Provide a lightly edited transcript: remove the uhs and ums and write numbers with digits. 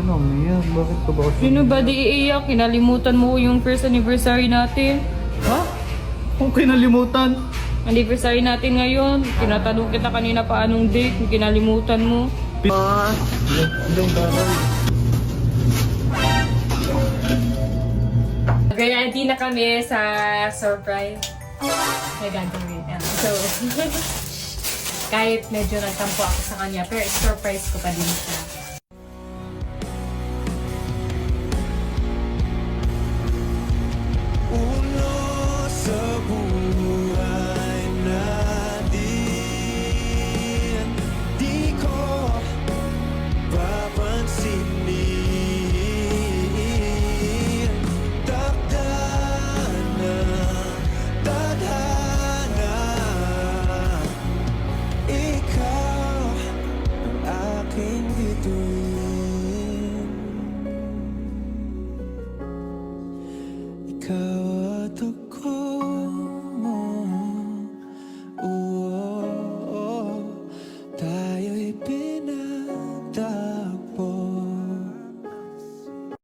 Ano, Mia? Bakit ka ba kasi? Sino ba di iiyak? Kinalimutan mo yung first anniversary natin. Ha? Kung kinalimutan? Anniversary natin ngayon. Tinatanong kita kanina pa anong date. Kinalimutan mo. Ilang bagay. Ready na kami sa surprise. May gagawin. So, kahit medyo nagtampo ako sa kanya, pero surprise ko pa din siya. Uno sa buhay natin, di ko papansinin. Takdana, tadhana, ikaw ang aking bituin. Ikaw at ako.